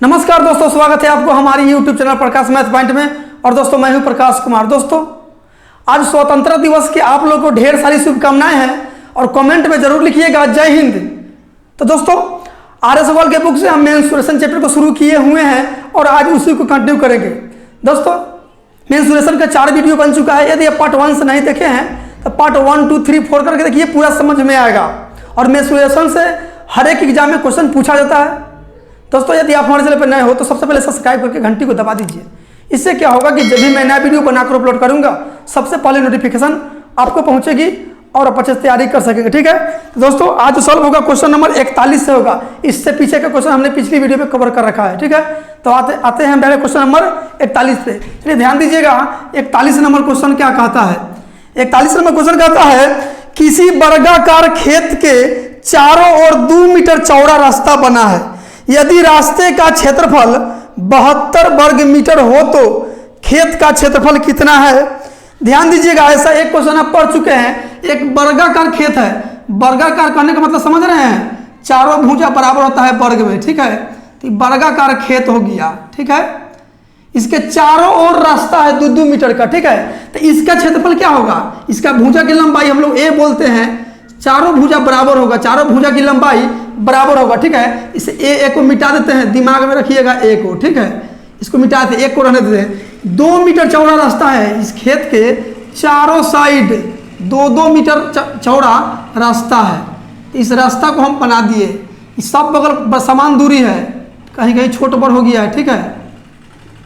नमस्कार दोस्तों, स्वागत है आपको हमारी YouTube चैनल प्रकाश मैथ पॉइंट में। और दोस्तों मैं हूं प्रकाश कुमार। दोस्तों आज स्वतंत्रता दिवस की आप लोगों को ढेर सारी शुभकामनाएं हैं और कमेंट में जरूर लिखिएगा जय हिंद। तो दोस्तों RS वर्ल्ड के बुक से हम मेंस्ट्रुएशन चैप्टर को शुरू किए हुए हैं और आज उसी को कंटिन्यू करेंगे। दोस्तों मेंस्ट्रुएशन का 4 वीडियो बन चुका है। यदि आप पार्ट 1 से नहीं देखे हैं तो पार्ट 1, 2, 3, 4 करके देखिए, पूरा समझ में आएगा। और मेंस्ट्रुएशन से हर एक एग्जाम में क्वेश्चन पूछा जाता है। दोस्तों यदि आप हमारे चैनल पर नए हो तो सबसे पहले सब्सक्राइब करके घंटी को दबा दीजिए। इससे क्या होगा कि जब भी मैं नया वीडियो बनाकर अपलोड करूंगा सबसे पहले नोटिफिकेशन आपको पहुंचेगी और आप अच्छे से तैयारी कर सकेंगे। ठीक है, तो दोस्तों आज सॉल्व होगा क्वेश्चन नंबर 41 से होगा। इससे पीछे का क्वेश्चन हमने पिछली वीडियो में कवर कर रखा है। ठीक है, तो आते हैं हम डायरेक्ट क्वेश्चन नंबर 41 पे। चलिए ध्यान दीजिएगा, 41 नंबर क्वेश्चन क्या कहता है। 41 नंबर क्वेश्चन कहता है किसी वर्गाकार खेत के चारों ओर 2 मीटर चौड़ा रास्ता बना है। यदि रास्ते का क्षेत्रफल 72 वर्ग मीटर हो तो खेत का क्षेत्रफल कितना है। ध्यान दीजिएगा, ऐसा एक क्वेश्चन आप पढ़ चुके हैं। एक वर्गाकार खेत है। वर्गाकार करने का मतलब समझ रहे हैं, चारों भुजा बराबर होता है वर्ग में। ठीक है, तो वर्गाकार खेत हो गया। ठीक है, इसके चारों ओर रास्ता है 2-2 मीटर का। ठीक है, तो इसका क्षेत्रफल क्या होगा। इसका भुजा की लंबाई हम लोग ए बोलते हैं। चारों भुजा बराबर होगा, चारों भुजा की लंबाई बराबर होगा। ठीक है, इसे ए को मिटा देते हैं, दिमाग में रखिएगा ए को। ठीक है, इसको मिटा देते हैं, 1 को रहने देते हैं। 2 मीटर चौड़ा रास्ता है। इस खेत के चारों साइड 2-2 मीटर चौड़ा रास्ता है। इस रास्ता को हम बना दिए। इस सब बगल समान दूरी है, कहीं कहीं छोट बड़ हो गया है। ठीक है,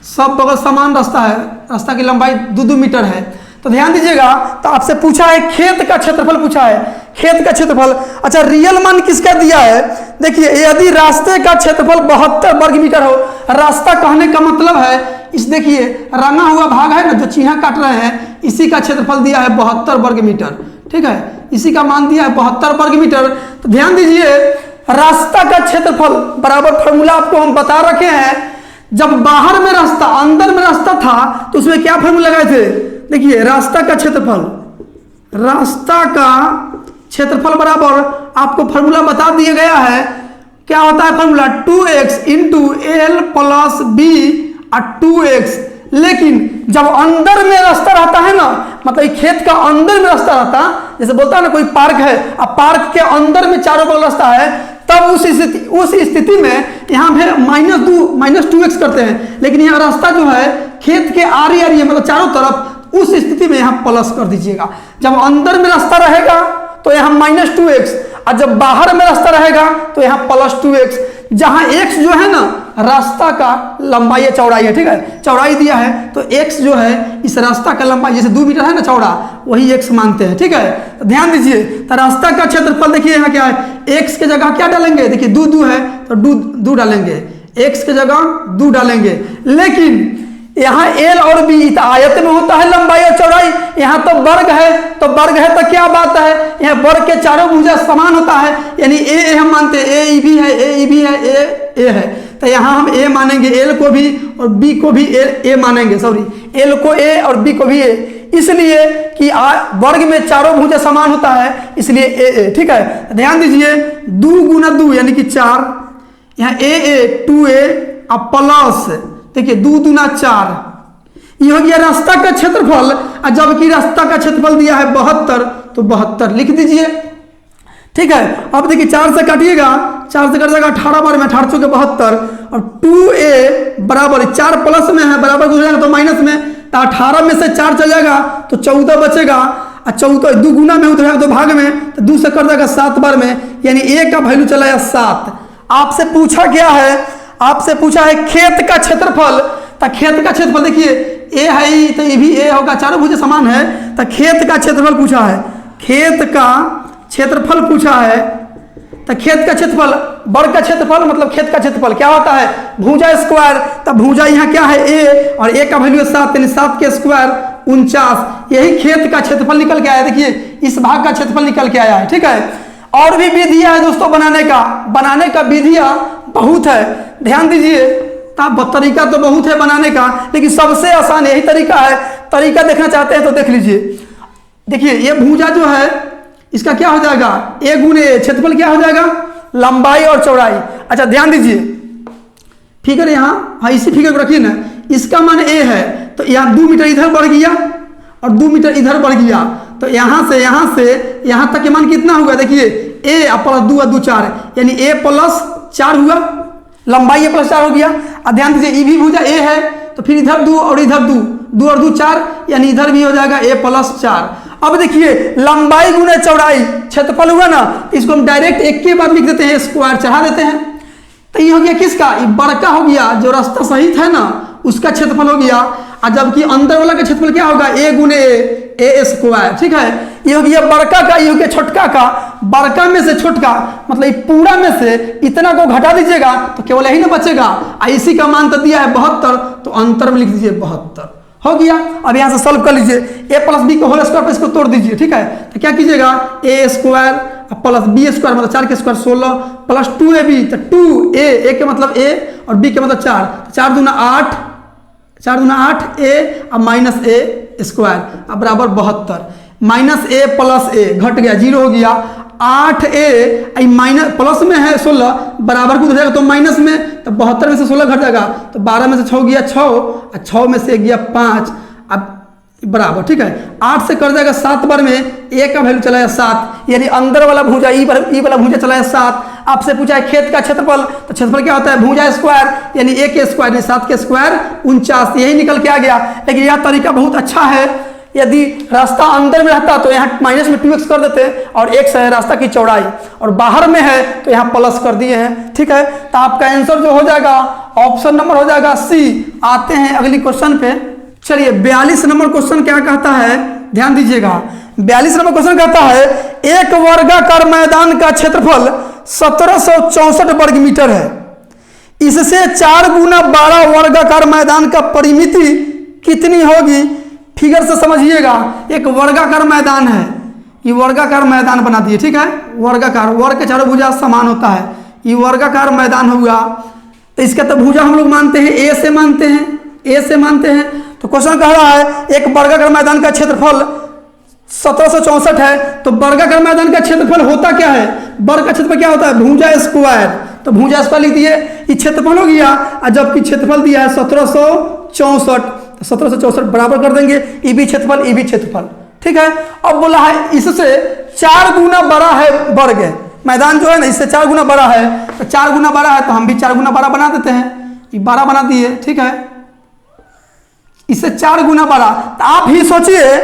सब बगल समान रास्ता है। रास्ता की लंबाई 2-2 मीटर है। तो ध्यान दीजिएगा, तो आपसे पूछा है खेत का क्षेत्रफल पूछा है। खेत का क्षेत्रफल, अच्छा रियल मान किसका दिया है। देखिए यदि रास्ते का क्षेत्रफल 72 वर्ग मीटर हो, रास्ता कहने का मतलब है इस देखिए रंगा हुआ भाग है ना जो चिन्ह काट रहे हैं, इसी का क्षेत्रफल दिया है 72 वर्ग मीटर। ठीक है, इसी का मान दिया है 72 वर्ग मीटर। तो ध्यान दीजिए, रास्ता का क्षेत्रफल बराबर फॉर्मूला आपको हम बता रखे हैं। जब बाहर में रास्ता अंदर में रास्ता था तो उसमें क्या फॉर्मूला लगाए थे। देखिए रास्ता का क्षेत्रफल बराबर आपको फॉर्मूला बता दिया गया है। क्या होता है formula, 2x into L plus B 2x। लेकिन जब अंदर में रास्ता रहता है ना, मतलब खेत का अंदर में रास्ता रहता, जैसे बोलता है ना कोई पार्क है, अब पार्क के अंदर में चारों बगल रास्ता है, तब उस स्थिति में यहाँ पे -2x करते हैं। लेकिन यहाँ रास्ता जो है खेत के आरी आरी मतलब चारों तरफ, उस स्थिति में यहाँ प्लस कर दीजिएगा। जब अंदर में रास्ता रहेगा तो यहाँ -2x, और जब बाहर में रास्ता रहेगा तो यहाँ +2x। जहां x जो है ना रास्ता का लंबाई है, चौड़ाई है। ठीक है, चौड़ाई दिया है तो x जो है इस रास्ता का लंबाई, जैसे 2 मीटर है ना चौड़ा, वही x मानते हैं। ठीक है, तो ध्यान दीजिए, तो रास्ता का क्षेत्रफल देखिए यहाँ क्या है, x के जगह क्या डालेंगे। देखिए 2 है तो 2 डालेंगे, x के जगह 2 डालेंगे। लेकिन यहाँ एल और बी आयत में होता है लंबाई और चौड़ाई, यहाँ तो वर्ग है, तो क्या बात है, यहाँ वर्ग के चारों भुजा समान होता है। यानी ए हम मानते हैं, ए भी है, ए है। तो यहाँ हम ए मानेंगे, एल को भी और बी को भी ए मानेंगे। सॉरी, एल को ए और बी को भी ए, इसलिए कि वर्ग में चारों भुजा समान होता है, इसलिए ए। ठीक है, ध्यान दीजिए, 2 गुना 2 यानी कि 4, यहाँ ए 2a और प्लस देखिए 2 दूना 4, ये हो गया रास्ता का क्षेत्रफल। और जबकि रास्ता का क्षेत्रफल दिया है 72, तो 72 लिख दीजिए। ठीक है, अब देखिए 4 से काटिएगा, 4 से कट जाएगा 18 बार में, 18 चौके 72, और 2a बराबर 4 प्लस में है, बराबर हो जाएगा तो माइनस में, तो 18 में से 4 चल जाएगा तो 14 बचेगा। और 14 2 गुना में उतरेगा 2 भाग में, तो 2 से कट जाएगा 7 बार में, यानी a का वैल्यू चला है 7। आपसे पूछा क्या है, आपसे पूछा है खेत का क्षेत्रफल। तो खेत का क्षेत्रफल देखिए ए है तो ये भी ए होगा, चारों भुजा समान है। तो खेत का क्षेत्रफल पूछा है, खेत का क्षेत्रफल पूछा है। तो खेत का क्षेत्रफल, वर्ग का क्षेत्रफल मतलब खेत का क्षेत्रफल क्या होता है, भुजा स्क्वायर। तो भुजा यहाँ क्या है ए, और ए का वैल्यू है 7, यानी 7 के स्क्वायर 49। यही खेत का क्षेत्रफल निकल के आया। देखिए इस भाग का क्षेत्रफल निकल के आया है। ठीक है, और भी विधियां है दोस्तों बनाने का विधियां बहुत है। ध्यान दीजिए, तरीका तो बहुत है बनाने का, लेकिन सबसे आसान यही तरीका है। तरीका देखना चाहते हैं तो देख लीजिए। देखिए ये भुजा जो है इसका क्या हो जाएगा, a गुने क्षेत्रफल क्या हो जाएगा, लंबाई और चौड़ाई। अच्छा ध्यान दीजिए, फिगर यहाँ, हाँ इसी फिगर को रखिए ना, इसका मान ए है तो यहाँ 2 मीटर इधर बढ़ गया और 2 मीटर इधर बढ़ गया, तो यहाँ से यहाँ तक के मान कितना होगा, देखिए ए प्लस 2 और 2 4, यानी ए प्लस 4 हुआ, लंबाई ए प्लस 4 हो गया। अब ध्यान दीजिए ई भी भुजा ए है तो फिर इधर 2 और इधर 2, 2 और 2 4, यानी इधर भी हो जाएगा ए प्लस 4। अब देखिए लंबाई गुना चौड़ाई क्षेत्रफल हुआ ना, इसको हम डायरेक्ट एक के बाद लिख देते हैं, स्क्वायर चढ़ा देते हैं, तो ये हो गया किसका, ये बड़का हो गया जो रास्ता सहित है ना उसका क्षेत्रफल हो गया, और जबकि अंदर वाला का क्षेत्रफल क्या होगा, ए गुने ए स्क्वायर, ठीक है। ये हो गया बड़का का, ये हो गया छोटका का, बड़का में से छोटका मतलब पूरा में से इतना को घटा दीजिएगा तो केवल यही ना बचेगा, इसी का मान तो दिया है 72, तो अंतर में लिख दीजिए 72, हो गया। अब यहाँ से सॉल्व कर लीजिए, ए प्लस बी को होल स्क्वायर पर इसको तोड़ दीजिए, ठीक है। तो क्या कीजिएगा, ए स्क्वायर प्लस बी स्क्वायर मतलब 4 के स्क्वायर 16 प्लस 2ab, तो 2a के मतलब a और b के मतलब 4, 4 दूना 8, 4 दूना 8 a और माइनस a स्क्वायर अब बराबर 72, माइनस a प्लस a घट गया 0 हो गया, 8a माइनस प्लस में है 16 बराबर को जाएगा तो माइनस में, तो 72 में से 16 घट जाएगा तो 12 में से 6 गया 6 और 6 में से गया 5, अब बराबर, ठीक है। 8 से कर जाएगा 7 बार में a का वैल्यू चला है 7, यानी अंदर वाला भुजा ई वाला भुजा चला है 7। आपसे पूछा है खेत का क्षेत्रफल, तो क्षेत्रफल क्या होता है, भुजा स्क्वायर यानी a के स्क्वायर यानी 7 के स्क्वायर 49, यही निकल के आ गया। लेकिन यह तरीका बहुत अच्छा है, यदि रास्ता अंदर में रहता तो यहाँ माइनस में 2x कर देते और x है रास्ता की चौड़ाई और बाहर में है तो यहाँ प्लस कर दिए हैं, ठीक है। तो आपका आंसर जो हो जाएगा ऑप्शन नंबर हो जाएगा सी। आते हैं अगली क्वेश्चन पे, चलिए 42 नंबर क्वेश्चन क्या कहता है, ध्यान दीजिएगा। 42 नंबर क्वेश्चन कहता है एक वर्गाकार मैदान का क्षेत्रफल 1764 वर्ग मीटर है, इससे 4 गुना 12 वर्गाकार मैदान का परिमिति कितनी होगी। फिगर से समझिएगा, एक वर्गाकार मैदान है, ये वर्गाकार मैदान बना दिए, ठीक है। वर्गाकार, वर्ग के चारों भुजा समान होता है, ये वर्गाकार मैदान होगा, तो इसका तो भुजा हम लोग मानते हैं ए से मानते हैं, ए से मानते हैं। तो क्वेश्चन कह रहा है एक वर्गाकार मैदान का क्षेत्रफल 1764 है, तो वर्गाकार मैदान का क्षेत्रफल होता क्या है, वर्ग का क्षेत्रफल क्या होता है, भुजा स्क्वायर, तो भुजा स्क्वायर लिख दिए, ये क्षेत्रफल हो गया, और जबकि क्षेत्रफल दिया है 1764, तो 1764 बराबर कर देंगे, ई भी क्षेत्रफल, ठीक है। अब बोला है इससे 4 गुना बड़ा है वर्ग मैदान जो है ना, इससे 4 गुना बड़ा है, तो 4 गुना बड़ा है तो हम भी 4 गुना बड़ा बना देते हैं, ये 12 बना दिए, ठीक है। इससे 4 गुना बड़ा, तो आप ही सोचिए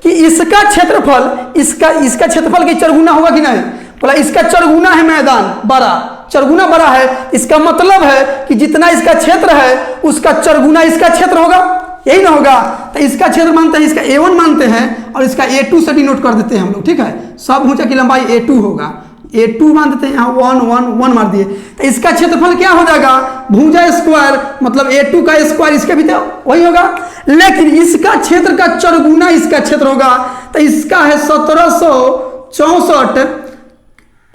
कि इसका क्षेत्रफल इसका क्षेत्रफल की 4 गुना होगा कि नहीं, बोला इसका 4 गुना है मैदान बड़ा, 4 गुना बड़ा है, इसका मतलब है कि जितना इसका क्षेत्र है उसका 4 गुना इसका क्षेत्र होगा, यही ना होगा। तो इसका क्षेत्र मानते हैं, इसका A1 मानते हैं और इसका A2 से डिनोट कर देते हैं हम लोग, ठीक है। सब भुजा की लंबाई A2 होगा, A2 मान देते हैं, यहाँ 1 1 1 मार दिए, तो इसका क्षेत्रफल क्या हो जाएगा, भुजा स्क्वायर मतलब A2 का स्क्वायर, इसका भी तो वही होगा, लेकिन इसका क्षेत्र का 4 गुना इसका क्षेत्र होगा, तो इसका है 1764,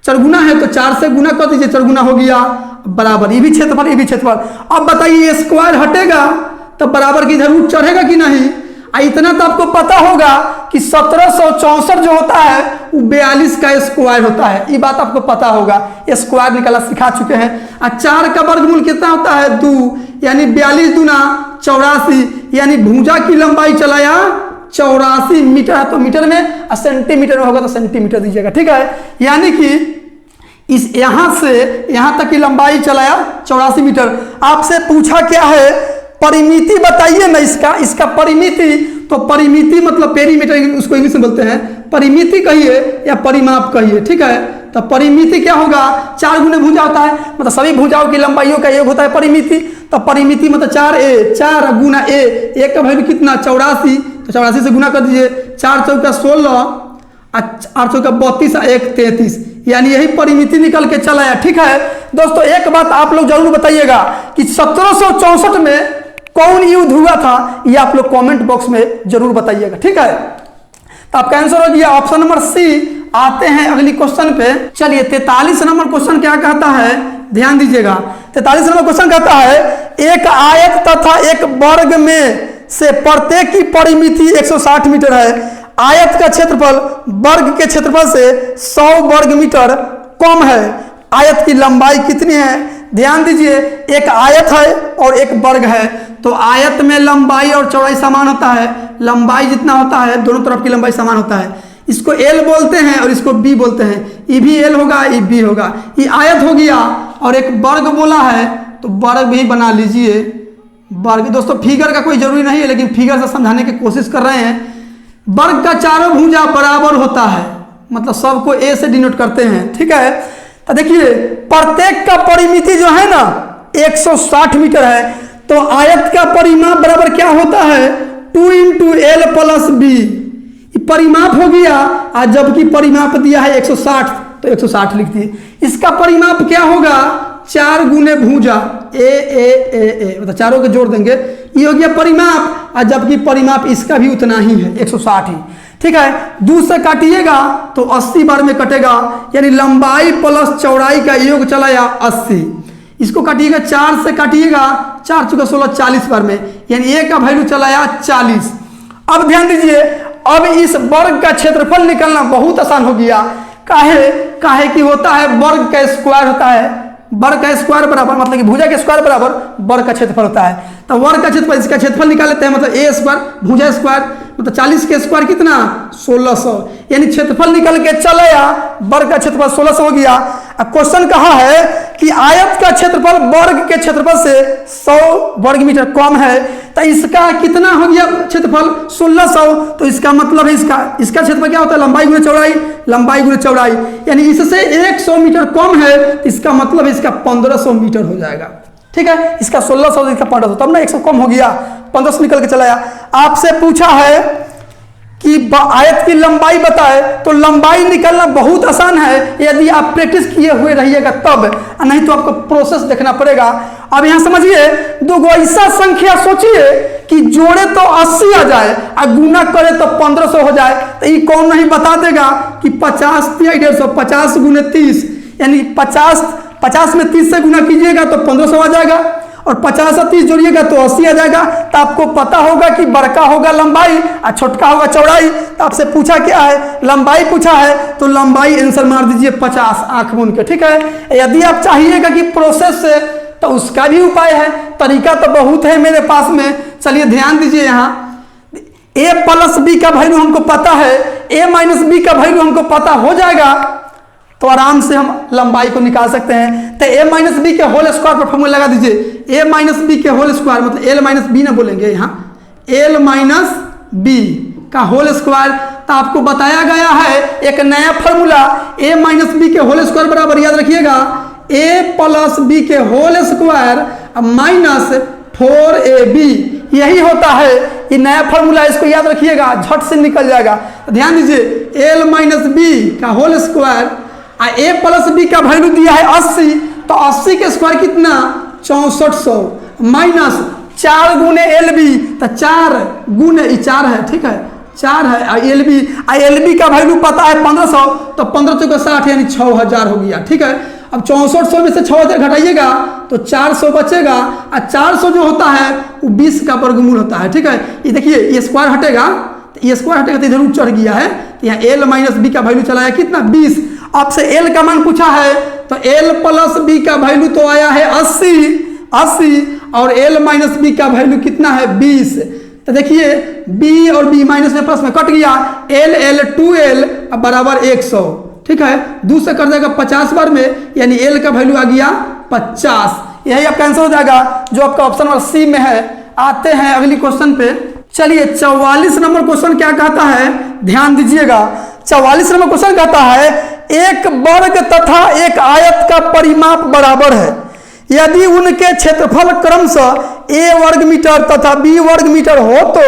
4 गुना है तो 4 से गुना कर दीजिए, 4 गुना हो गया बराबर, ये भी क्षेत्रफल। अब बताइए स्क्वायर हटेगा तो बराबर की जरूर चढ़ेगा कि नहीं। इतना तो आपको पता होगा कि 1764 जो होता है वो 42 का स्क्वायर होता है, ये बात आपको पता होगा, स्क्वायर निकाला सिखा चुके हैं। और 4 का वर्गमूल कितना होता है 2, यानी 42 दूना 84, यानी भुजा की लंबाई चलाया 84 मीटर है, तो मीटर में और सेंटीमीटर में होगा तो सेंटीमीटर दीजिएगा, ठीक है। यानी कि इस यहाँ से यहाँ तक की लंबाई चलाया 84 मीटर। आपसे पूछा क्या है, परिमिति बताइए ना इसका परिमिति, तो परिमिति मतलब पेरीमीटर उसको इंग्लिश में बोलते हैं, परिमिति कहिए या परिमाप कहिए, ठीक है। तो परिमिति क्या होगा, 4 गुना भुजा होता है, मतलब सभी भुजाओं की लंबाइयों का योग होता है परिमिति, तो परिमिति मतलब 4 गुना ए का वैल्यू कितना 84, तो 84 से गुना कर दीजिए, 4 चौका 16, 8 चौका 32 और 1 33, यानी यही परिमिति निकल के चला है, ठीक है। दोस्तों एक बात आप लोग जरूर बताइएगा कि 1764 में कौन युद्ध हुआ था, ये आप लोग कमेंट बॉक्स में जरूर बताइएगा, ठीक है। तो आपका आंसर हो गया ऑप्शन नंबर सी। आते हैं अगली क्वेश्चन पे, चलिए 43 नंबर क्वेश्चन क्या कहता है, ध्यान दीजिएगा। 43 नंबर क्वेश्चन कहता है एक आयत तथा एक वर्ग में से प्रत्येक की परिमिति 160 मीटर है, आयत का क्षेत्रफल वर्ग के क्षेत्रफल से 100 वर्ग मीटर कम है, आयत की लंबाई कितनी है, ध्यान दीजिए, एक आयत है और एक वर्ग है, तो आयत में लंबाई और चौड़ाई समान होता है, लंबाई जितना होता है दोनों तरफ की लंबाई समान होता है। इसको एल बोलते हैं और इसको बी बोलते हैं, ई भी एल होगा, ई बी होगा। ये आयत हो गया और एक वर्ग बोला है तो वर्ग भी बना लीजिए। वर्ग दोस्तों फिगर का कोई जरूरी नहीं है, लेकिन फिगर से समझाने की कोशिश कर रहे हैं। वर्ग का चारों भुजा बराबर होता है, मतलब सबको ए से डिनोट करते हैं, ठीक है। तो देखिए प्रत्येक का परिमिति जो है ना 160 मीटर है, तो आयत का परिमाप बराबर क्या होता है 2 इंटू एल प्लस बी, परिमाप हो गया। आज जबकि परिमाप दिया है 160 तो 160 लिख दिए। इसका परिमाप क्या होगा 4 गुने भुजा ए ए ए ए, मतलब चारों के जोड़ देंगे, ये हो गया परिमाप। और जबकि परिमाप इसका भी उतना ही है 160 ही, ठीक है। 2 से काटिएगा तो 80 बार में कटेगा, यानी लंबाई प्लस चौड़ाई का योग चला या 80। इसको काटिएगा 4 से काटिएगा, 4 चुका 16 40 बार में, यानी ए का वैल्यू चला या 40। अब ध्यान दीजिए, अब इस वर्ग का क्षेत्रफल निकालना बहुत आसान हो गया। काहे कि होता है वर्ग का स्क्वायर होता है, वर्ग का स्क्वायर बराबर मतलब कि भुजा के स्क्वायर बराबर वर्ग का क्षेत्रफल होता है। तो वर्ग का क्षेत्रफल, इसका क्षेत्रफल निकाल लेते हैं, मतलब ए स्क्वायर भुजा स्क्वायर, मतलब 40 के स्क्वायर कितना 1600, यानी क्षेत्रफल निकल के चला या वर्ग का क्षेत्रफल 1600 हो गया। अब क्वेश्चन कहा है कि आयत का क्षेत्रफल वर्ग के क्षेत्रफल से 100 वर्ग मीटर कम है, तो इसका कितना हो गया क्षेत्रफल 1600, तो इसका मतलब है इसका क्षेत्रफल क्या होता है लंबाई गुणे चौड़ाई, लंबाई गुणे चौड़ाई, यानी इससे 100 मीटर कम है, इसका मतलब इसका 1500 मीटर हो जाएगा, ठीक है। इसका 1600 इसका 1500, तब ना 100 कम हो गया, 1500 निकल के चला आया। आपसे पूछा है कि आयत की लंबाई बताए, तो लंबाई निकालना बहुत आसान है यदि आप प्रैक्टिस किए हुए रहिएगा तब, नहीं तो आपको प्रोसेस देखना पड़ेगा। अब यहां समझिए, दो ऐसा संख्या सोचिए कि जोड़े तो 80 आ जाए और गुना करे तो 1500 हो जाए, तो ये कौन नहीं बता देगा कि 50 150 50 गुने 30, यानी 50 में 30 से गुना कीजिएगा तो 1500 आ जाएगा, और 50 और 30 जोड़िएगा तो 80 आ जाएगा। तो आपको पता होगा कि बड़का होगा लंबाई और छोटका होगा चौड़ाई। तो आपसे पूछा क्या है, लंबाई पूछा है, तो लंबाई आंसर मार दीजिए 50 आंख मूंद के, ठीक है। यदि आप चाहिएगा कि प्रोसेस से, तो उसका भी उपाय है, तरीका तो बहुत है मेरे पास में। चलिए ध्यान दीजिए, यहाँ a प्लस बी का वैल्यू हमको पता है, a माइनस बी का वैल्यू हमको पता हो जाएगा, तो आराम से हम लंबाई को निकाल सकते हैं। तो a माइनस बी के होल स्क्वायर पर फॉर्मूला लगा दीजिए, a माइनस बी के होल स्क्वायर, मतलब l माइनस बी ना बोलेंगे यहाँ, l माइनस बी का होल स्क्वायर। तो आपको बताया गया है एक नया फॉर्मूला, a माइनस बी के होल स्क्वायर बराबर, याद रखिएगा, a प्लस बी के होल स्क्वायर माइनस 4ab, यही होता है ये नया फॉर्मूला, इसको याद रखिएगा, झट से निकल जाएगा। तो ध्यान दीजिए, l माइनस बी का whole square, a plus B का वैल्यू दिया है 80, तो 80 के स्क्वायर कितना 6400 माइनस 4 गुने एल बी, तो 4 गुने 4 है, ठीक है, 4 है, एल बी का वैल्यू पता है 1500, तो 15 चौके 60 यानी 6000 हो गया, ठीक है। अब 6400 में से 6000 घटाइएगा तो 400 बचेगा, और 400 जो होता है वो 20 का वर्गमूल होता है, ठीक है। ये देखिए, ये स्क्वायर हटेगा, तो ये स्क्वायर हटेगा तो इधर चढ़ गया है, तो यहाँ एल माइनस बी का वैल्यू चला है कितना 20। आपसे एल का मान पूछा है, तो एल प्लस बी का वैल्यू तो आया है 80, और एल माइनस बी का वैल्यू कितना है 20। तो देखिए बी और बी माइनस में प्लस में कट गया, एल 2l बराबर 100, ठीक है। 2 से कर जाएगा 50 बार में, यानी एल का वैल्यू आ गया 50। यही आपका आंसर हो जाएगा जो आपका ऑप्शन नंबर सी में है। आते हैं अगली क्वेश्चन पे। चलिए 44 नंबर क्वेश्चन क्या कहता है, ध्यान दीजिएगा। 44 नंबर क्वेश्चन कहता है, एक वर्ग तथा एक आयत का परिमाप बराबर है, यदि उनके क्षेत्रफल क्रमशः a वर्ग मीटर तथा b वर्ग मीटर हो तो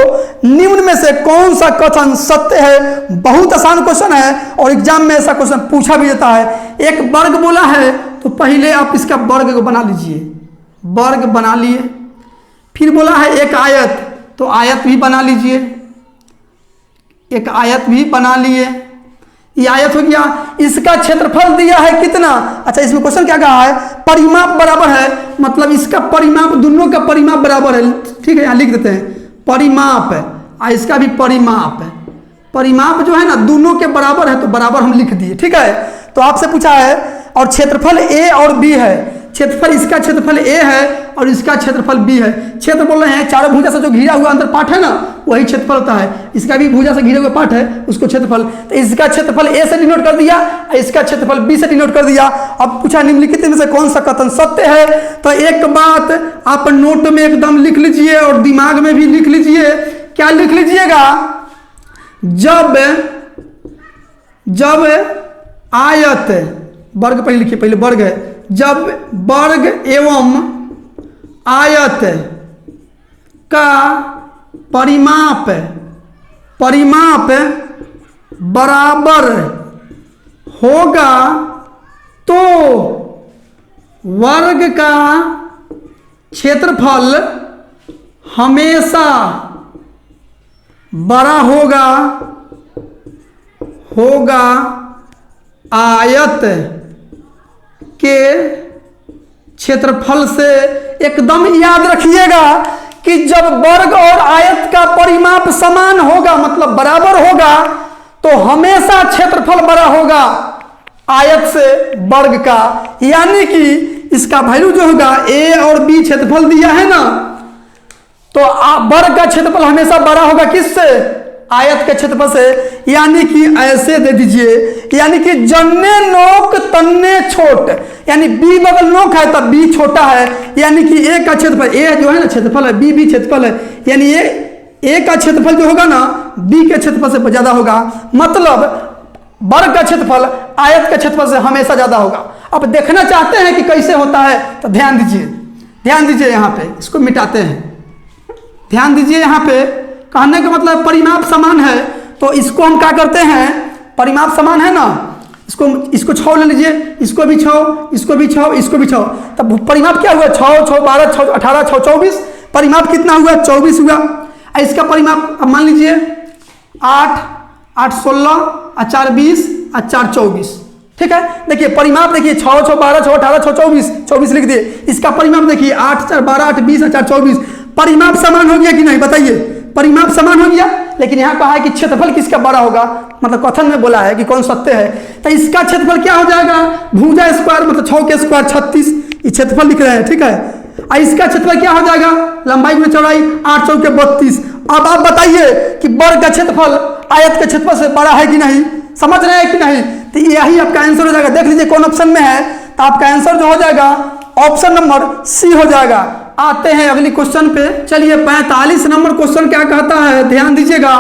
निम्न में से कौन सा कथन सत्य है। बहुत आसान क्वेश्चन है और एग्जाम में ऐसा क्वेश्चन पूछा भी जाता है। एक वर्ग बोला है तो पहले आप इसका वर्ग को बना लीजिए, वर्ग बना लिए। फिर बोला है एक आयत, तो आयत भी बना लीजिए, एक आयत भी बना लिए, ये आयत हो गया। इसका क्षेत्रफल दिया है कितना, अच्छा इसमें क्वेश्चन क्या कहा है, परिमाप बराबर है, मतलब इसका परिमाप, दोनों का परिमाप बराबर है, ठीक है। यहाँ लिख देते हैं परिमाप है, इसका भी परिमाप है, परिमाप जो है ना दोनों के बराबर है, तो बराबर हम लिख दिए, ठीक है। तो आपसे पूछा है और क्षेत्रफल ए और बी है। क्षेत्रफल इसका क्षेत्रफल ए है और इसका क्षेत्रफल बी है। क्षेत्र बोल रहे हैं चारों भुजा से जो घिरा हुआ अंदर पार्ट है ना, वही क्षेत्रफल होता है। इसका भी भुजा से घिरे हुए पार्ट है, उसको क्षेत्रफल। तो इसका क्षेत्रफल ए से डिनोट कर दिया और इसका क्षेत्रफल बी से डिनोट कर दिया। अब पूछा निम्नलिखित में से कौन सा कथन सत्य है। तो एक बात आप नोट में एकदम लिख लीजिए और दिमाग में भी लिख लीजिए। क्या लिख लीजिएगा? जब आयत, वर्ग पहले लिखिए, पहले वर्ग है। जब वर्ग एवं आयत का परिमाप बराबर होगा तो वर्ग का क्षेत्रफल हमेशा बड़ा होगा आयत के क्षेत्रफल से। एकदम याद रखिएगा कि जब वर्ग और आयत का परिमाप समान होगा, मतलब बराबर होगा, तो हमेशा क्षेत्रफल बड़ा होगा आयत से वर्ग का। यानी कि इसका वैल्यू जो होगा ए और बी क्षेत्रफल दिया है ना, तो वर्ग का क्षेत्रफल हमेशा बड़ा होगा किससे? आयत के क्षेत्रफल से। यानी कि ऐसे दे दीजिए, यानी कि जन्ने नोक तन्ने छोट, यानी बी बगल नोक है तब बी छोटा है। यानी कि ए का क्षेत्रफल, ए जो है ना क्षेत्रफल है, बी क्षेत्रफल है। यानी ए का क्षेत्रफल जो होगा ना बी के क्षेत्रफल से ज्यादा होगा। मतलब वर्ग का क्षेत्रफल आयत के क्षेत्रफल से हमेशा ज्यादा होगा। अब देखना चाहते हैं कि कैसे होता है, तो ध्यान दीजिए यहाँ पे, इसको मिटाते हैं। ध्यान दीजिए यहाँ पे, कहने का मतलब परिमाप समान है, तो इसको हम क्या करते हैं, परिमाप समान है ना, इसको 6 ले लीजिए, इसको भी 6, इसको भी 6, इसको भी 6। तब परिमाप क्या हुआ? 6, 6, 12, 6, 18, 6, 24। परिमाप कितना हुआ? 24 हुआ। इसका परिमाप अब मान लीजिए 8, 8, 16 और 4, 20 और 4, 24। ठीक है, देखिए परिमाप देखिए 6, 6, 12, 6, 18, 6, 24, 24 लिख दिए। इसका परिमाप देखिए 8, 4, 12, 8, 20 और 4, 24। परिमाप समान हो गया कि नहीं बताइए? परिमाप समान हो गया। लेकिन यहाँ कहा है कि क्षेत्रफल किसका बड़ा होगा, मतलब कथन में बोला है कि कौन सत्य है। तो इसका क्षेत्रफल क्या हो जाएगा? भुजा स्क्वायर मतलब 6 के स्क्वायर 36, ये क्षेत्रफल लिख रहे हैं। ठीक है, और इसका क्षेत्रफल क्या हो जाएगा? लंबाई में चौड़ाई 8 चौके 32। अब आप बताइए कि वर्ग का क्षेत्रफल आयत के क्षेत्रफल से बड़ा है कि नहीं? समझ रहे हैं कि नहीं? तो यही आपका आंसर हो जाएगा। देख लीजिए कौन ऑप्शन में है, तो आपका आंसर जो हो जाएगा ऑप्शन नंबर सी हो जाएगा। आते हैं अगली क्वेश्चन पे। चलिए 45 नंबर क्वेश्चन क्या कहता है, ध्यान दीजिएगा।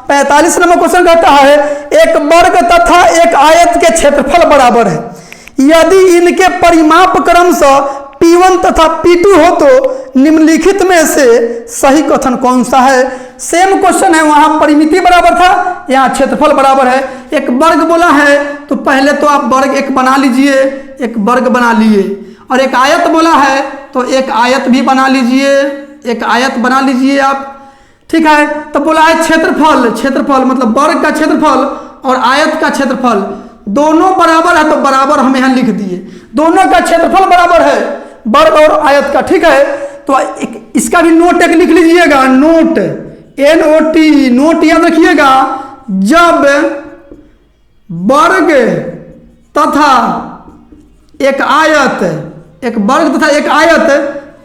45 नंबर क्वेश्चन कहता है एक वर्ग तथा एक आयत के क्षेत्रफल बराबर है, यदि इनके परिमाप क्रमशः P1 तथा P2 हो तो निम्नलिखित में से सही कथन कौन सा है। सेम क्वेश्चन है, वहां परिमिति बराबर था, यहाँ क्षेत्रफल बराबर है। एक वर्ग बोला है तो पहले तो आप वर्ग एक बना लीजिए, एक वर्ग बना लिए। और एक आयत बोला है तो एक आयत भी बना लीजिए, एक आयत बना लीजिए आप। ठीक है, तो बोला है क्षेत्रफल मतलब वर्ग का क्षेत्रफल और आयत का क्षेत्रफल दोनों बराबर है, तो बराबर हम यहाँ लिख दिए। दोनों का क्षेत्रफल बराबर है, वर्ग और आयत का। ठीक है, तो इसका भी नोट एक लिख लीजिएगा, नोट NOT, नोट याद रखिएगा। जब वर्ग तथा एक वर्ग तथा एक आयत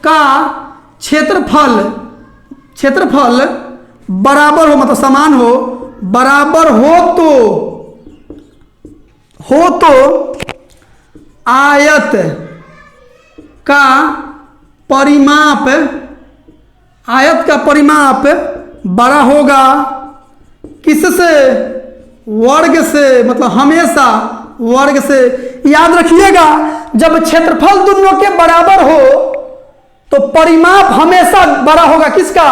का क्षेत्रफल बराबर हो, मतलब समान हो, बराबर हो तो आयत का परिमाप बड़ा होगा किससे? वर्ग से, मतलब हमेशा वर्ग से। याद रखिएगा जब क्षेत्रफल दोनों के बराबर हो तो परिमाप हमेशा बड़ा होगा किसका?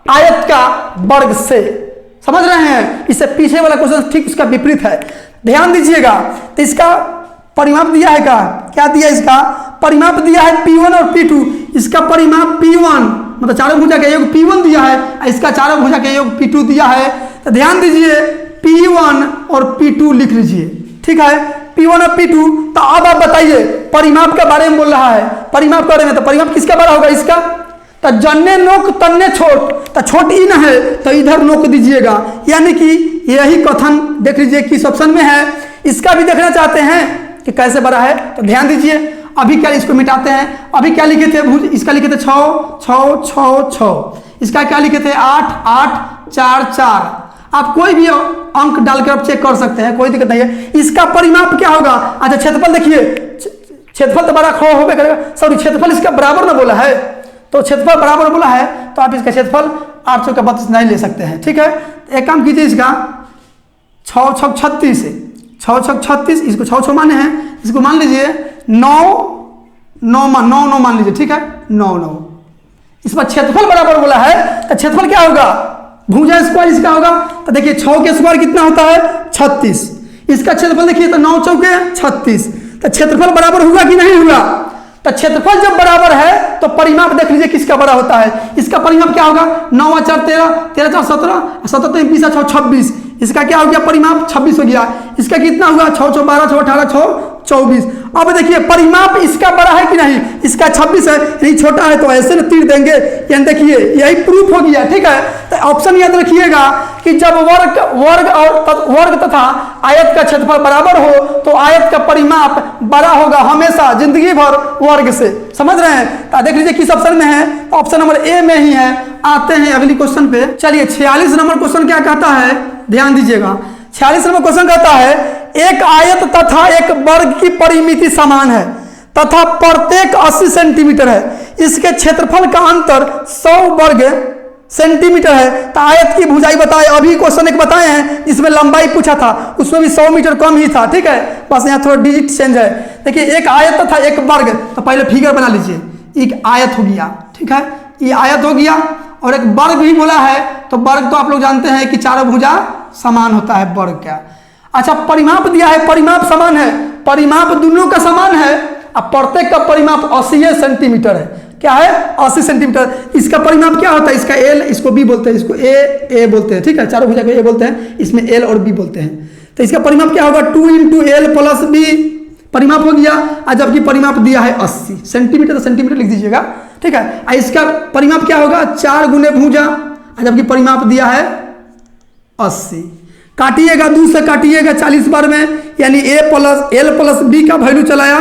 आयत का वर्ग से। समझ रहे हैं? इससे पीछे वाला क्वेश्चन ठीक उसका विपरीत है, ध्यान दीजिएगा। तो इसका परिमाप दिया है क्या दिया? इसका परिमाप दिया है P1 और P2। इसका परिमाप P1 मतलब चारों भुजा का योग P1 दिया है, इसका चारों भुजा का योग P2 दिया है। तो ध्यान दीजिए P1 और P2 लिख लीजिए। ठीक है, P1 और P2। तो अब आप बताइए परिमाप के बारे में बोल रहा है, परिमाप के बारे में, तो परिमाप किसका बड़ा होगा? इसका। तो जन्ने नोक तन्ने छोट, तो छोट इन है तो इधर नोक दीजिएगा। यानी कि यही कथन देख लीजिए किस ऑप्शन में है। इसका भी देखना चाहते हैं कि कैसे बड़ा है। तो ध्यान दीजिए, अभी क्या इसको मिटाते हैं, अभी क्या लिखे थे, इसका लिखे थे 6 6 6 6, इसका क्या लिखे थे 8 8 4 4। आप कोई भी अंक डालकर आप चेक कर सकते हैं, कोई दिक्कत नहीं है। इसका परिमाप क्या होगा, अच्छा क्षेत्रफल देखिए, क्षेत्रफल तो बड़ा हो करेगा, सॉरी क्षेत्रफल इसका बराबर ना बोला है, तो क्षेत्रफल बराबर बोला है तो आप इसका क्षेत्रफल 832 नहीं ले सकते हैं। ठीक है, एक काम कीजिए, इसका 6 6 36 है, 6 6 36, इसको 6 6 माने हैं, इसको मान लीजिए 9 9 9 मान लीजिए। ठीक है, 9 9, इस पर क्षेत्रफल बराबर बोला है तो क्षेत्रफल क्या होगा, भुजा स्क्वायर इसका होगा। तो देखिए 6 के स्क्वायर कितना होता है 36, इसका क्षेत्रफल देखिए तो 9 चौके 36, तो क्षेत्रफल बराबर हुआ कि नहीं हुआ। तो क्षेत्रफल जब बराबर है तो परिमाप देख लीजिए किसका बड़ा होता है, इसका परिमाप क्या होगा 9 4 13 13 4 17 17 3 20 6 26, इसका क्या हो गया परिमाप 26 हो गया। इसका कितना हुआ 6 6 12 6 18 6 24। अब देखिए परिमाप इसका बड़ा है कि नहीं, इसका 26 है, यही छोटा है, तो ऐसे ना तीर देंगे, यानी देखिए यही प्रूफ हो गया। ठीक है, तो ऑप्शन याद रखिएगा कि जब वर्ग तथा आयत का क्षेत्रफल बराबर हो तो आयत का परिमाप बड़ा होगा हमेशा, जिंदगी भर वर्ग से। समझ रहे हैं, तो देख लीजिए किस ऑप्शन में है, ऑप्शन नंबर ए में ही है। आते हैं अगली क्वेश्चन पे, चलिए 46 नंबर क्वेश्चन क्या कहता है, ध्यान दीजिएगा। 46 नंबर क्वेश्चन कहता है एक आयत तथा एक वर्ग की परिमिति समान है तथा प्रत्येक 80 सेंटीमीटर है, इसके क्षेत्रफल का अंतर 100 वर्ग सेंटीमीटर है, तो आयत की भुजाई बताए। अभी क्वेश्चन एक बताए हैं जिसमें लंबाई पूछा था, उसमें भी 100 मीटर कम ही था। ठीक है, बस यहाँ थोड़ा डिजिट चेंज है। देखिए एक आयत तथा एक वर्ग, तो पहले फिगर बना लीजिए, एक आयत हो गया। ठीक है, ये आयत हो गया, और एक वर्ग भी बोला है, तो वर्ग तो आप लोग जानते हैं कि चारों भुजा समान होता है वर्ग का। अच्छा परिमाप दिया है, परिमाप समान है, परिमाप दोनों का समान है, अब प्रत्येक का परिमाप 80 सेंटीमीटर है। क्या है 80 सेंटीमीटर। इसका परिमाप क्या होता है, इसका एल, इसको बी बोलते हैं, इसको ए बोलते हैं। ठीक है, चारों भुजा को ए बोलते हैं, इसमें एल और बी बोलते हैं। तो इसका परिमाप क्या होगा 2 × एल + बी, परिमाप हो गया। आज जबकि परिमाप दिया है 80 सेंटीमीटर, तो सेंटीमीटर लिख दीजिएगा। ठीक है, इसका परिमाप क्या होगा 4 × भुजा, जबकि परिमाप दिया है 80। काटिएगा, 2 से काटिएगा 40 बार में, यानी एल + बी का वैल्यू चलाया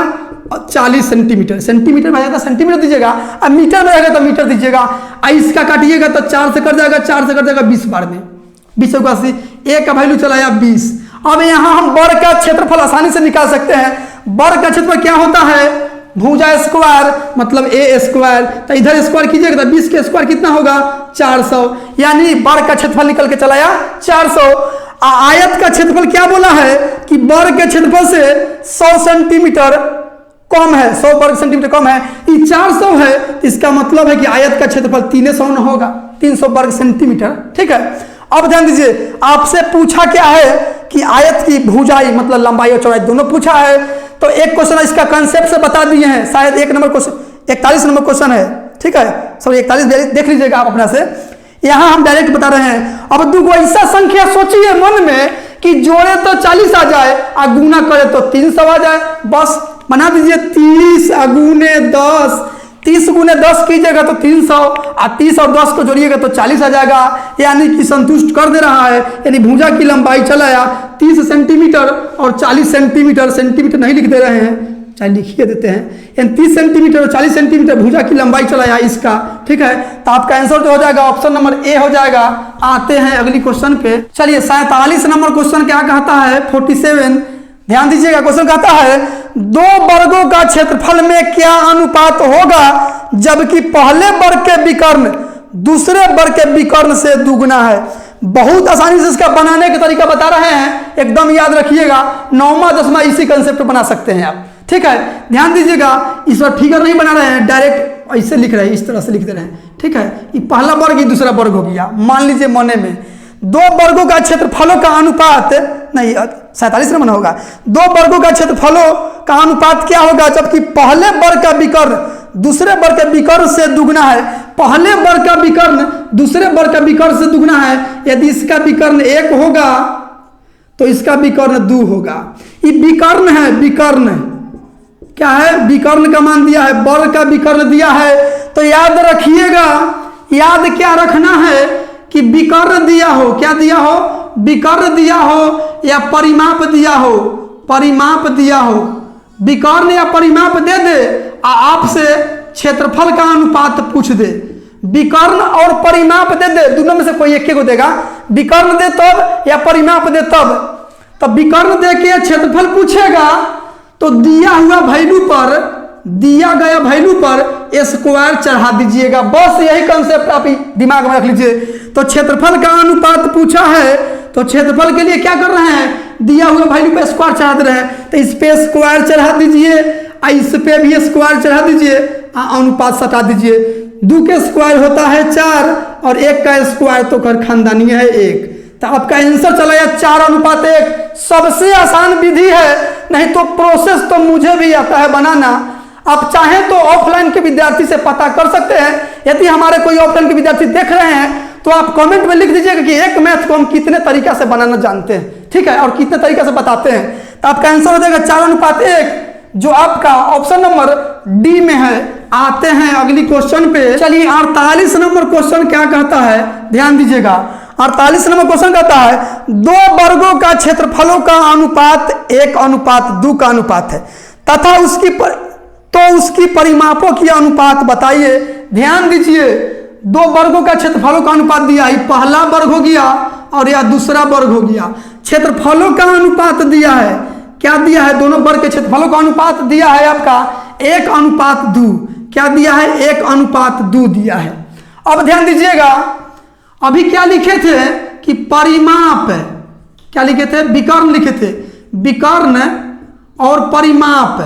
40 सेंटीमीटर। सेंटीमीटर में आएगा सेंटीमीटर दीजिएगा, अब मीटर में आएगा तो मीटर दीजिएगा। इसका काटिएगा तो 4 से कट जाएगा, 4 से कट जाएगा 20 बार में, 20 × 80, ए का वैल्यू चलाया 20। अब यहाँ हम वर्ग का क्षेत्रफल आसानी से निकाल सकते हैं। वर्ग का क्षेत्रफल क्या होता है, भुजा स्क्वायर मतलब ए स्क्वायर, तो इधर स्क्वायर कीजिएगा तो 20 के स्क्वायर कितना होगा 400, यानी वर्ग का क्षेत्रफल निकल के चलाया 400। आयत का क्षेत्रफल क्या बोला है कि वर्ग के क्षेत्रफल से 100 सेंटीमीटर कम है, 100 वर्ग सेंटीमीटर कम है, ये 400 है, इसका मतलब है कि आयत का क्षेत्रफल 300 न होगा, 300 वर्ग सेंटीमीटर। ठीक है, अब ध्यान दीजिए, आपसे पूछा क्या है कि आयत की भुजाई मतलब लंबाई और चौड़ाई दोनों पूछा है। तो एक क्वेश्चन इसका कंसेप्ट से बता दिए हैं, शायद 1 नंबर क्वेश्चन 41 नंबर क्वेश्चन है। ठीक है, सब 41 देख लीजिएगा आप अपना से, यहां हम डायरेक्ट बता रहे हैं। अब दो ऐसा संख्या सोचिए मन में कि जोड़े तो 40 आ जाए और गुना करे तो 300 आ जाए, बस बना दीजिए 30 × 10, 30 × 10 कीजिएगा तो 300, और 30 और 10 को जोड़िएगा तो 40 आ जाएगा, यानी कि संतुष्ट कर दे रहा है। यानी भुजा की लंबाई चलाया 30 सेंटीमीटर और 40 सेंटीमीटर, सेंटीमीटर नहीं लिख दे रहे हैं, चाहे लिखिए देते हैं, यानी 30 सेंटीमीटर और 40 सेंटीमीटर भुजा की लंबाई चलाया इसका। ठीक है, तो आपका आंसर जो हो जाएगा ऑप्शन नंबर ए हो जाएगा। आते हैं अगली क्वेश्चन पे, चलिए 47 नंबर क्वेश्चन क्या कहता है 47, ध्यान दीजिएगा। क्वेश्चन कहता है 2 वर्गों का क्षेत्रफल में क्या अनुपात होगा जबकि पहले वर्ग के विकर्ण दूसरे वर्ग के विकर्ण से दुगुना है। बहुत आसानी से इसका बनाने का तरीका बता रहे हैं, एकदम याद रखिएगा, 9वां 10वां इसी कंसेप्ट बना सकते हैं आप। ठीक है, ध्यान दीजिएगा, इस बार फिगर नहीं बना रहे हैं, डायरेक्ट ऐसे लिख रहे हैं, इस तरह से लिख दे रहे हैं। ठीक है, ये पहला वर्ग ये दूसरा वर्ग हो गया। मान लीजिए मने में 2 वर्गों का क्षेत्रफलों का अनुपात नहीं, 47 नंबर होगा, 2 वर्गों का क्षेत्रफलों का अनुपात क्या होगा जबकि पहले वर्ग का विकर्ण दूसरे वर्ग के विकर्ण से दुगना है। पहले वर्ग का विकर्ण दूसरे वर्ग का विकर्ण से दुगना है, यदि इसका विकर्ण 1 होगा तो इसका विकर्ण 2 होगा। ये विकर्ण है, विकर्ण क्या है, विकर्ण का मान दिया है, वर्ग का विकर्ण दिया है। तो याद रखिएगा, याद क्या रखना है कि विकर्ण दिया हो, क्या दिया हो, विकर्ण दिया हो या परिमाप दिया हो, परिमाप दिया हो, विकर्ण या परिमाप दे दे आपसे क्षेत्रफल का अनुपात पूछ दे। विकर्ण और परिमाप दे दे, दोनों में से कोई एक को देगा। विकर्ण दे तब या परिमाप दे तब। तो विकर्ण दे के क्षेत्रफल पूछेगा तो दिया गया वैल्यू पर स्क्वायर चढ़ा दीजिएगा। बस यही कंसेप्ट आप दिमाग में रख लीजिए। तो क्षेत्रफल का अनुपात पूछा है तो क्षेत्रफल के लिए क्या कर रहे हैं, दिया हुआ वैल्यू पे स्क्वायर चढ़ा दे रहे हैं। तो इस पे स्क्वायर चढ़ा दीजिए, इस पे भी स्क्वायर चढ़ा दीजिए, अनुपात सटा दीजिए। 2 के स्क्वायर होता है 4 और 1 का स्क्वायर तो कर खानदानी है 1। तो आपका आंसर चला गया 4:1। सबसे आसान विधि है, नहीं तो प्रोसेस तो मुझे भी आता है बनाना। आप चाहें तो ऑफलाइन के विद्यार्थी से पता कर सकते हैं। यदि हमारे कोई ऑफलाइन के विद्यार्थी देख रहे हैं तो आप कमेंट में लिख दीजिएगा कि एक मैथ को हम कितने तरीका से बनाना जानते हैं, ठीक है, और कितने तरीके से बताते हैं। तो आपका आंसर हो जाएगा 4:1, जो आपका ऑप्शन नंबर डी में है। आते हैं अगली क्वेश्चन पे। चलिए 48 नंबर क्वेश्चन क्या कहता है, ध्यान दीजिएगा। 48 नंबर क्वेश्चन कहता है 2 वर्गों का क्षेत्रफलों का अनुपात 1:2 का अनुपात है तथा उसकी परिमापों की अनुपात बताइए। ध्यान दीजिए, 2 वर्गों का क्षेत्रफलों का अनुपात दिया है, पहला वर्ग हो गया और या दूसरा वर्ग हो गया। क्षेत्रफलों का अनुपात दिया है, क्या दिया है, दोनों वर्ग के क्षेत्रफलों का अनुपात दिया है आपका 1:2। क्या दिया है, 1:2 दिया है। अब ध्यान दीजिएगा, अभी क्या लिखे थे कि परिमाप, क्या लिखे थे, विकर्ण लिखे थे। विकर्ण और परिमाप,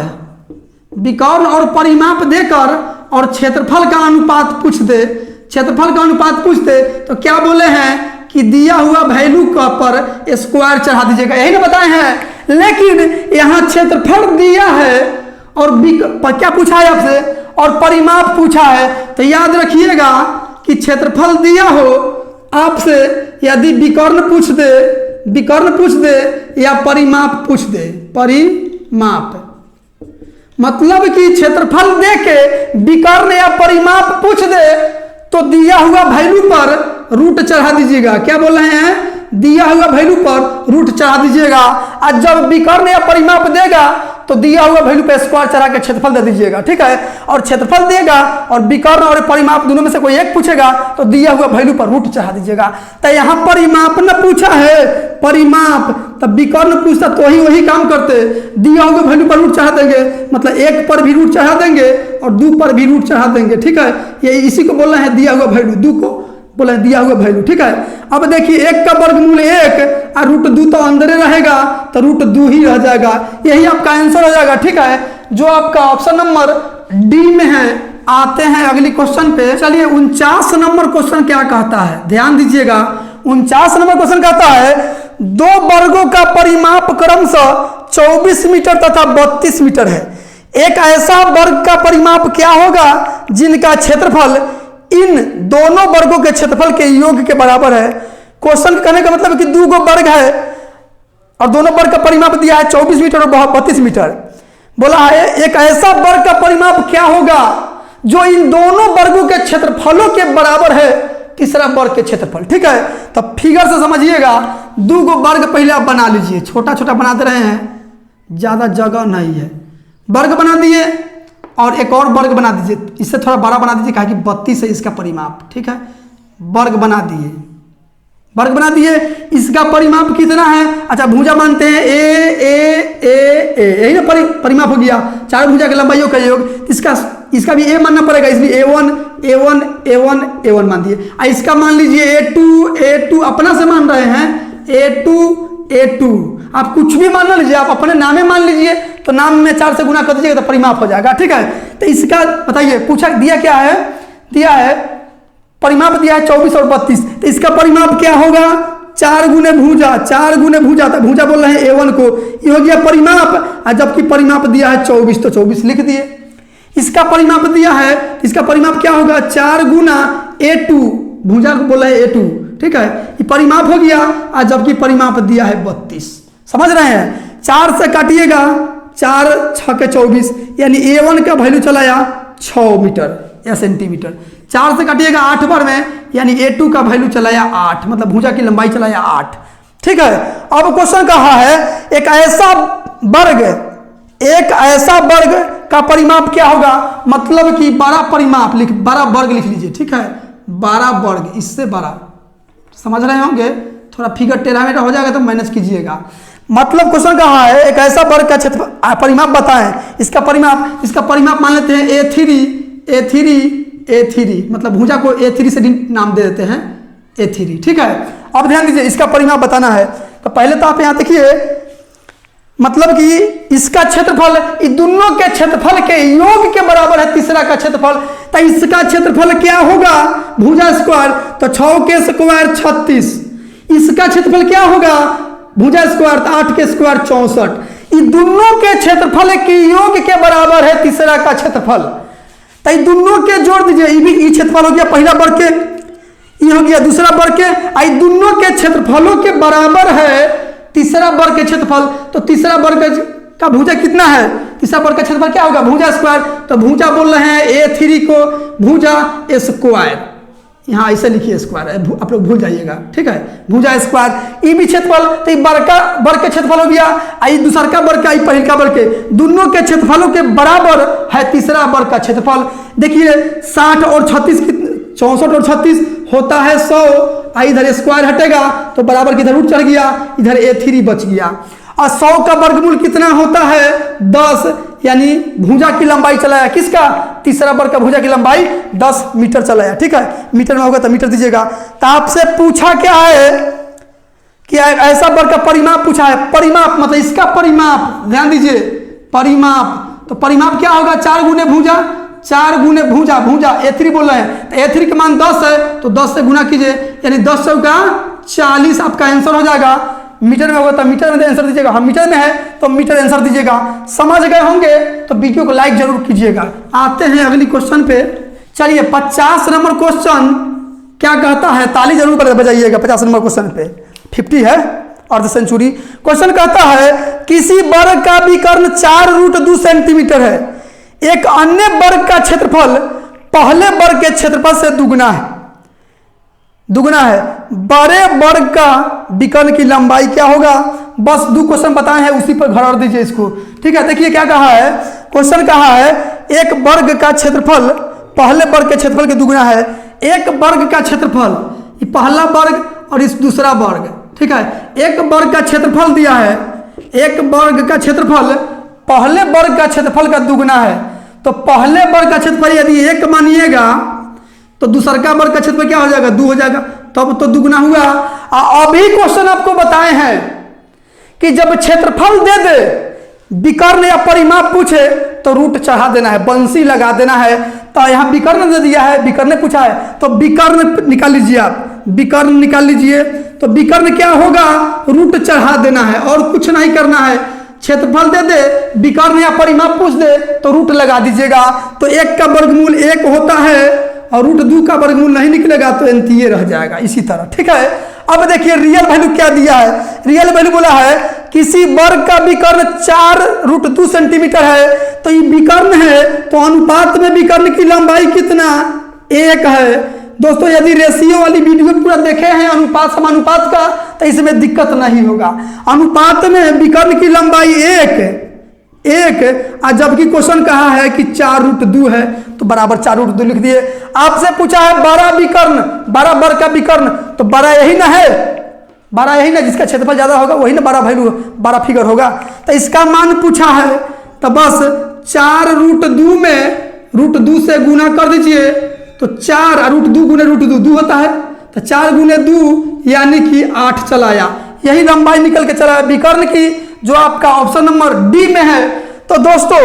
विकर्ण और परिमाप देकर और क्षेत्रफल का अनुपात पूछ दे, क्षेत्रफल का अनुपात पूछ दे तो क्या बोले हैं कि दिया हुआ वैल्यू का पर स्क्वायर चढ़ा दीजिएगा, यही ना बताए हैं। लेकिन यहां क्षेत्रफल दिया है और क्या पूछा है आपसे, और परिमाप पूछा है। तो याद रखिएगा कि क्षेत्रफल दिया हो आपसे, यदि विकर्ण पूछ दे या परिमाप पूछ दे, परिमाप मतलब कि क्षेत्रफल दे के विकर्ण या परिमाप पूछ दे तो दिया हुआ वैल्यू पर रूट चढ़ा दीजिएगा। क्या बोल रहे हैं, दिया हुआ वैल्यू पर रूट चढ़ा दीजिएगा। और जब विकर्ण या परिमाप देगा तो दिया हुआ वैल्यू पे स्क्वायर चढ़ा के क्षेत्रफल दे दीजिएगा, ठीक है। और क्षेत्रफल देगा और विकर्ण और परिमाप दोनों में से कोई एक पूछेगा तो दिया हुआ वैल्यू पर रूट चढ़ा दीजिएगा। तो यहाँ परिमाप न पूछा है, परिमाप, तब विकर्ण पूछता तो वही काम करते, दिया हुआ वैल्यू पर रूट चढ़ा देंगे, मतलब 1 पर भी रूट चढ़ा देंगे और 2 पर भी रूट चढ़ा देंगे, ठीक है। ये इसी को बोलना है दिया हुआ वैल्यू, 2 को बोला दिया हुआ वैल्यू, ठीक है। अब देखिए 1 का वर्गमूल 1 और √2 तो अंदर रहेगा तो √2 ही रह जाएगा, यही आपका आंसर हो जाएगा, ठीक है, जो आपका ऑप्शन नंबर डी में है। आते हैं अगली क्वेश्चन पे। चलिए 49 नंबर क्वेश्चन क्या कहता है, ध्यान दीजिएगा। 49 नंबर क्वेश्चन कहता है 2 वर्गों का परिमाप क्रमशः 24 मीटर तथा 32 मीटर है। एक ऐसा वर्ग का परिमाप क्या होगा जिनका क्षेत्रफल इन दोनों वर्गों के क्षेत्रफल के योग के बराबर है। क्वेश्चन कहने का मतलब कि 2 वर्ग है और दोनों वर्ग का परिमाप दिया है 24 मीटर और 32 मीटर। बोला है एक ऐसा वर्ग का परिमाप क्या होगा जो इन दोनों वर्गों के क्षेत्रफलों के बराबर है, तीसरा वर्ग के क्षेत्रफल, ठीक है। तो फिगर से समझिएगा, 2 वर्ग पहले आप बना लीजिए, छोटा छोटा बनाते रहे हैं, ज्यादा जगह नहीं है। वर्ग बना दिए और एक और वर्ग बना दीजिए, इससे थोड़ा बड़ा बना दीजिए, कहा कि 32 है इसका परिमाप, ठीक है। वर्ग बना दिए, वर्ग बना दिए, इसका परिमाप कितना है, अच्छा भुजा मानते हैं यही ना परिमाप हो गया, 4 भुजा के लंबाइयों का योग। इसका भी ए मानना पड़ेगा, इसलिए A1 मान दिए। इसका मान लीजिए A2 अपना से मान रहे हैं, A2 आप कुछ भी मान लीजिए, आप अपने नामे मान लीजिए, तो नाम में 4 से गुना कर दीजिएगा तो परिमाप हो जाएगा, ठीक है। तो इसका बताइए, पूछा दिया क्या है, दिया है परिमाप दिया है 24 और 32, तो इसका परिमाप क्या होगा, 4 गुने भुजा, तो भुजा बोल रहे हैं A1 को, ये हो गया परिमाप। और जबकि परिमाप दिया है 24 तो 24 लिख दिए। इसका परिमाप दिया है, इसका परिमाप क्या होगा, 4 गुना A2, भुजा को बोला है A2, ठीक है, ये परिमाप हो गया। और जबकि परिमाप दिया है 32, समझ रहे हैं। 4 से काटिएगा, 4 6 के 24, यानी A1 का वैल्यू चलाया 6 मीटर या सेंटीमीटर। 4 से काटिएगा 8 बार में, यानी A2 का वैल्यू चलाया 8, मतलब भुजा की लंबाई चलाया 8, ठीक है। अब क्वेश्चन कहा है एक ऐसा वर्ग एक ऐसा वर्ग का परिमाप क्या होगा, मतलब कि 12 परिमाप 12 वर्ग लिख लीजिए, ठीक है, 12 वर्ग, इससे 12, समझ रहे होंगे, थोड़ा फिगर टेढ़ा मेढ़ा हो जाएगा तो मैनेज कीजिएगा। मतलब क्वेश्चन कहा है एक ऐसा वर्ग का क्षेत्र परिमाप बताएं, इसका परिमाप मान लेते हैं A3, मतलब भुजा को A3 से नाम दे देते हैं A3, ठीक है। अब ध्यान दीजिए, इसका परिमाप बताना है तो पहले तो आप यहाँ देखिए, मतलब कि इसका क्षेत्रफल इन दोनों के क्षेत्रफल के योग के बराबर है, तीसरा का क्षेत्रफल, तो इसका क्षेत्रफल क्या होगा, भुजा स्क्वायर, तो 6 के स्क्वायर 36, इसका क्षेत्रफल क्या होगा, भुजा स्क्वायर, तो 8 के स्क्वायर 64, इन दोनों के क्षेत्रफल के योग के बराबर है तीसरा का क्षेत्रफल, तो इन दोनों के जोड़ दीजिए, ये क्षेत्रफल हो गया पहला वर्ग के, ये हो गया दूसरा वर्ग के, इन दोनों के क्षेत्रफलों के बराबर है तीसरा वर्ग के क्षेत्रफल, तो तीसरा वर्ग का भुजा कितना है, तीसरा वर्ग का क्षेत्रफल क्या होगा, भुजा स्क्वायर, तो भुजा बोल रहे हैं A3 को भुजा स्क्वायर, यहाँ ऐसे लिखिए स्क्वायर, आप लोग भूल जाइएगा, ठीक है, भुजा स्क्वायर, ये भी क्षेत्रफल, तो ये बड़का वर्ग के क्षेत्रफल हो गया, आई दूसरा का वर्ग का, आई पहले का वर्ग के, दोनों के क्षेत्रफलों के बराबर है तीसरा वर्ग का क्षेत्रफल। देखिए 60 और 36 64 और 36 होता है 100, इधर स्क्वायर हटेगा तो बराबर की इधर रूट चढ़ गया, इधर A3 बच गया, और 100 का वर्गमूल कितना होता है 10, यानी भुजा की लंबाई चलाया किसका, तीसरा वर्ग का भुजा की लंबाई 10 मीटर चलाया, ठीक है, मीटर में होगा तो मीटर दीजिएगा। तो आपसे पूछा क्या है कि ऐसा वर्ग का परिमाप पूछा है, परिमाप मतलब इसका परिमाप, ध्यान दीजिए परिमाप, तो परिमाप क्या होगा, 4 गुने भुजा, 4 गुने भुजा, A3 बोल रहे हैं, तो A3 का मान 10 है, तो 10 से गुना कीजिए, यानी 10 का 40 आपका आंसर हो जाएगा। मीटर में होगा तो मीटर में आंसर दीजिएगा, हम मीटर में है तो मीटर आंसर दीजिएगा। समझ गए होंगे तो वीडियो को लाइक जरूर कीजिएगा। आते हैं अगली क्वेश्चन पे, चलिए 50 नंबर क्वेश्चन क्या कहता है, ताली जरूर कर बजाइएगा। 50 नंबर क्वेश्चन पे 50 है अर्ध सेंचुरी। क्वेश्चन कहता है किसी वर्ग का विकर्ण 4√2 सेंटीमीटर है, एक अन्य वर्ग का क्षेत्रफल पहले वर्ग के क्षेत्रफल से दुगना है, बड़े वर्ग का विकर्ण की लंबाई क्या होगा। बस 2 क्वेश्चन बताए हैं, उसी पर घर दीजिए इसको, ठीक है। देखिए क्या कहा है, क्वेश्चन कहा है एक वर्ग का क्षेत्रफल पहले वर्ग के क्षेत्रफल के दुगना है। एक वर्ग का क्षेत्रफल, ये पहला वर्ग और इस दूसरा वर्ग, ठीक है। एक वर्ग का क्षेत्रफल दिया है, एक वर्ग का क्षेत्रफल पहले वर्ग का क्षेत्रफल का दुगना है, तो पहले वर्ग का क्षेत्रफल यदि 1 मानिएगा तो दूसरा का वर्ग का क्षेत्रफल क्या हो जाएगा, 2 हो जाएगा, तब तो दुगना हुआ। अभी क्वेश्चन आपको बताए हैं कि जब क्षेत्रफल दे दे, विकर्ण या परिमाप पूछे तो रूट चढ़ा देना है, बंसी लगा देना है। तो यहाँ विकर्ण दे दिया है, विकर्ण पूछा है तो विकर्ण निकाल लीजिए, आप विकर्ण निकाल लीजिए। तो विकर्ण क्या होगा, रूट चढ़ा देना है और कुछ नहीं करना है। क्षेत्रफल दे दे, विकर्ण या परिमाप पूछ दे तो रूट लगा दीजिएगा। तो 1 का वर्गमूल 1 होता है और √2 का वर्गमूल नहीं निकलेगा तो एनतीए रह जाएगा, इसी तरह, ठीक है। अब देखिए रियल वैल्यू क्या दिया है, रियल वैल्यू बोला है किसी वर्ग का विकर्ण 4√2 सेंटीमीटर है, तो ये विकर्ण है तो अनुपात में विकर्ण की लंबाई कितना, 1 है। दोस्तों यदि रेशियो वाली वीडियो पूरा देखे हैं अनुपात समानुपात का तो इसमें दिक्कत नहीं होगा। अनुपात में विकर्ण की लंबाई 1 और जबकि क्वेश्चन कहा है कि 4√2 है तो बराबर 4√2 लिख दिए। आपसे पूछा है 12 विकर्ण, 12 वर्ग का विकर्ण, तो 12 यही ना है, 12 यही ना, जिसका क्षेत्रफल ज्यादा होगा वही ना 12 वैल्यू 12 फिगर होगा। तो इसका मान पूछा है तो बस 4√2 में √2 से गुना कर दीजिए, तो 4 और √2 गुने √2 2 होता है, तो 4 गुने 2 यानी कि 8 चलाया, यही लंबाई निकल के चला विकर्ण की, जो आपका ऑप्शन नंबर डी में है। तो दोस्तों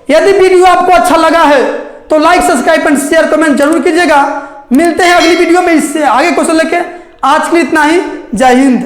यदि वीडियो आपको अच्छा लगा है तो like subscribe and share comment जरूर कीजिएगा। मिलते हैं अगली वीडियो में इससे आगे क्वेश्चन लेके। आज के लिए इतना ही, जय हिंद।